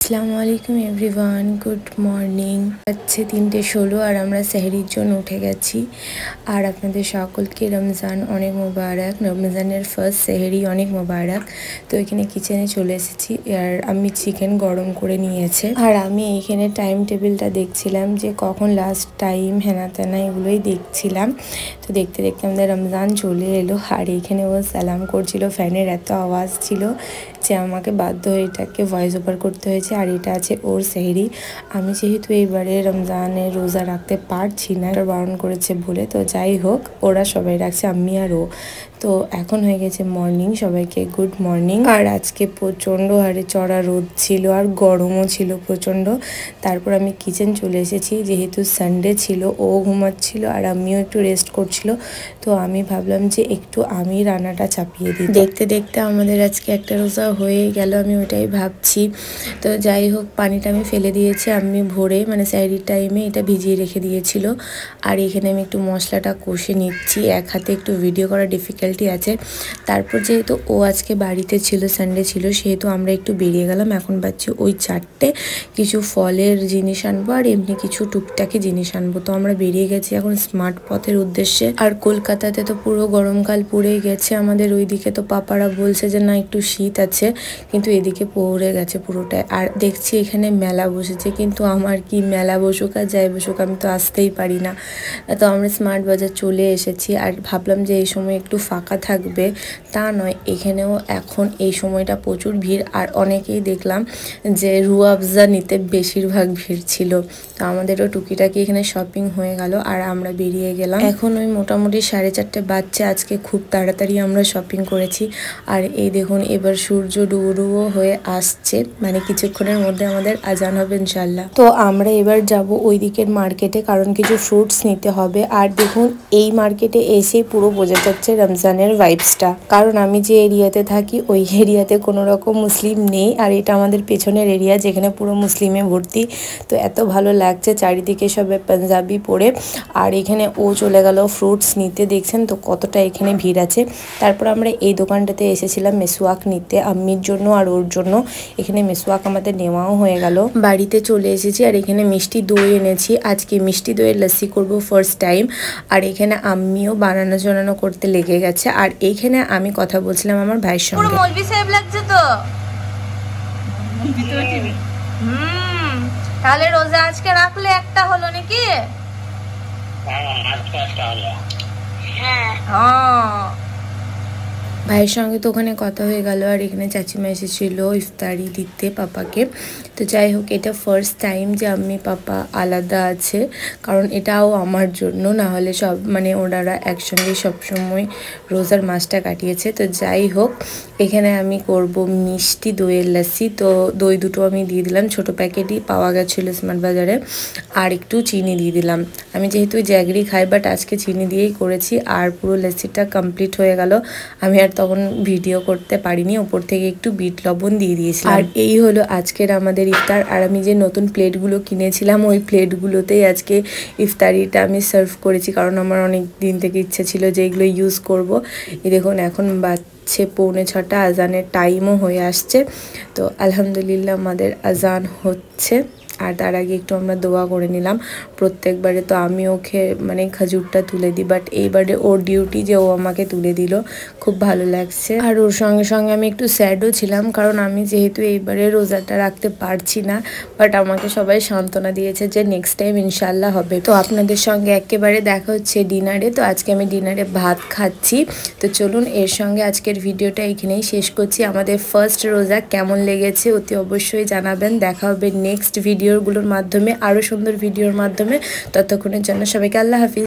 আসসালামু আলাইকুম everyone, good morning. হচ্ছে 3:16 আর আমরা সেহরির জন্য উঠে গেছি। আর আপনাদের সকলকে রমজান অনেক মোবারক, রমজানের ফার্স্ট সেহরি অনেক মোবারক। তো এখানে কিচেনে চলে এসেছি আর আমি চিকেন গরম করে নিয়েছে। আর আমি এইখানে টাইম টেবিলটা দেখছিলাম যে কখন লাস্ট টাইম হেনা তেনা এগুলোই দেখছিলাম। তো দেখতে দেখতে আমাদের রমজান চলে এলো। আর এইখানে ও সালাম করছিল, ফ্যানের এত আওয়াজ ছিল যে আমাকে বাধ্য হয়ে এটাকে ভয়েস ওভার করতে হয়েছে। আর এটা আছে ওর সেহরি। আমি যেহেতু এইবারে রমজানের রোজা রাখতে পারছি না, বারণ করেছে বলে, তো যাই হোক ওরা সবাই রাখছে, আমি আর ও। তো এখন হয়ে গেছে মর্নিং, সবাইকে গুড মর্নিং। আর আজকে প্রচণ্ড হারে চড়া রোদ ছিল আর গরমও ছিল প্রচণ্ড। তারপর আমি কিচেন চলে এসেছি, যেহেতু সানডে ছিল, ও ঘুমাচ্ছিল আর আমিও একটু রেস্ট করছিল। তো আমি ভাবলাম যে একটু আমি রান্নাটা চাপিয়ে দিই। দেখতে দেখতে আমাদের আজকে একটা রোজা হয়ে গেল, আমি ওটাই ভাবছি। তো যাই হোক, পানিটা আমি ফেলে দিয়েছি, আমি ভোরে মানে স্যারির টাইমে এটা ভিজিয়ে রেখে দিয়েছিল। আর এখানে আমি একটু মশলাটা কষে নিচ্ছি, এক হাতে একটু ভিডিও করা ডিফিকাল্টি আছে। তারপর যেহেতু ও আজকে বাড়িতে ছিল, সানডে ছিল, সেহেতু আমরা একটু বেরিয়ে গেলাম। এখন বাচ্চা ওই 4টে, কিছু ফলের জিনিস আনবো আর এমনি কিছু টুকটাকি জিনিস আনবো। তো আমরা বেরিয়ে গেছি এখন স্মার্ট পথের উদ্দেশ্যে। আর কলকাতাতে তো পুরো গরমকাল পড়েই গেছে, আমাদের ওইদিকে তো পাপারা বলছে যে না একটু শীত আছে, কিন্তু এদিকে পড়ে গেছে পুরোটাই। আর দেখছি এখানে মেলা বসেছে, কিন্তু আমার কি মেলা বসুক আর যাই বসুক, আমি তো আসতেই পারি না। তো আমরা স্মার্ট বাজার চলে এসেছি আর ভাবলাম যে এই সময় একটু ফাঁকা থাকবে, তা নয়, এখানেও এখন এই সময়টা প্রচুর ভিড়। আর অনেকেই দেখলাম যে রুয়াবজা নিতে বেশিরভাগ ভিড় ছিল। তো আমাদেরও টুকিটাকি এখানে শপিং হয়ে গেল আর আমরা বেরিয়ে গেলাম। এখন ওই মোটামুটি 4:30 বাজছে। আজকে খুব তাড়াতাড়ি আমরা শপিং করেছি। আর এই দেখুন এবার সূর্য ডুবো হয়ে আসছে, মানে কিছুক্ষণের মধ্যে আমাদের আজান হবে ইনশাল্লাহ। তো আমরা এবার যাব ওই দিকের মার্কেটে, কারণ কিছু ফ্রুটস নিতে হবে। আর দেখুন এই মার্কেটে এসে পুরো বোঝা যাচ্ছে রমজানের ভাইবসটা, কারণ আমি যে এরিয়াতে থাকি ওই এরিয়াতে কোনো রকম মুসলিম নেই। আর এটা আমাদের পেছনের এরিয়া, যেখানে পুরো মুসলিমে ভর্তি। তো এত ভালো লাগছে, চারিদিকে সব পাঞ্জাবি পরে। আর এখানে ও চলে গেল ফ্রুটস নিতে, দেখছেন তো কতটা এখানে ভিড় আছে। তারপর আমরা এই দোকানটাতে এসেছিলাম মেসওয়াক নিতে, আম্মির জন্য আর ওর জন্য। এখানে মেসওয়াক আমাদের নেওয়াও হয়ে গেল। বাড়িতে চলে এসেছি আর এখানে মিষ্টি দই এনেছি। আজকে মিষ্টি দইয়ের লস্যি করব ফার্স্ট টাইম। আর এখানে আম্মিও বানানো করতে লেগে গেছে। আর এইখানে আমি কথা বলছিলাম আমার ভাইয়ের সঙ্গে। মৌলভী সাহেব লাগছে তো। তাহলে রোজা আজকে রাখলে একটা হলো নাকি? হ্যাঁ, ভাইয়ের সঙ্গে তো ওখানে কথা হয়ে গেল। আর এখানে চাচিমা এসেছিল ইফতারি দিতে পাপাকে। তো যাই হোক, এটা ফার্স্ট টাইম যে আমি পাপা আলাদা আছে, কারণ এটাও আমার জন্য, না হলে সব মানে ওনারা একসঙ্গে সবসময় রোজার মাসটা কাটিয়েছে। তো যাই হোক, এখানে আমি করব মিষ্টি দইয়ের লস্যি। তো দই দুটো আমি দিয়ে দিলাম, ছোটো প্যাকেটই পাওয়া গেছিলো স্মার্ট বাজারে। আর একটু চিনি দিয়ে দিলাম, আমি যেহেতু জ্যাগরি খাই, বাট আজকে চিনি দিয়েই করেছি। আর পুরো লস্যিটা কমপ্লিট হয়ে গেল। আমি আর তখন ভিডিও করতে পারিনি, ওপর থেকে একটু বিট লবণ দিয়ে দিয়েছিলাম। আর এই হলো আজকের আমাদের ইফতার। আর আমি যে নতুন প্লেটগুলো কিনেছিলাম, ওই প্লেটগুলোতেই আজকে ইফতারিটা আমি সার্ভ করেছি, কারণ আমার অনেক দিন থেকে ইচ্ছে ছিল যে এগুলো ইউজ করব। এই দেখুন এখন বাজছে 5:45, আজানের টাইমও হয়ে আসছে। তো আলহামদুলিল্লাহ আমাদের আজান হচ্ছে। আর তার আগে একটু আমরা দোয়া করে নিলাম। প্রত্যেকবারে তো আমি ওকে মানে খাজুরটা তুলে দিই, বাট এইবারে ওর ডিউটি যে ও আমাকে তুলে দিল, খুব ভালো লাগছে। আর ওর সঙ্গে সঙ্গে আমি একটু স্যাডও ছিলাম, কারণ আমি যেহেতু এইবারে রোজাটা রাখতে পারছি না, বাট আমাকে সবাই সান্ত্বনা দিয়েছে যে নেক্সট টাইম ইনশাল্লাহ হবে। তো আপনাদের সঙ্গে একেবারে দেখা হচ্ছে ডিনারে। তো আজকে আমি ডিনারে ভাত খাচ্ছি। তো চলুন, এর সঙ্গে আজকের ভিডিওটা এখানেই শেষ করছি। আমাদের ফার্স্ট রোজা কেমন লেগেছে অতি অবশ্যই জানাবেন। দেখা হবে নেক্সট ভিডিওগুলোর মাধ্যমে, আরও সুন্দর ভিডিওর মাধ্যমে। ততক্ষণের জন্য সবাইকে আল্লাহ হাফিজ।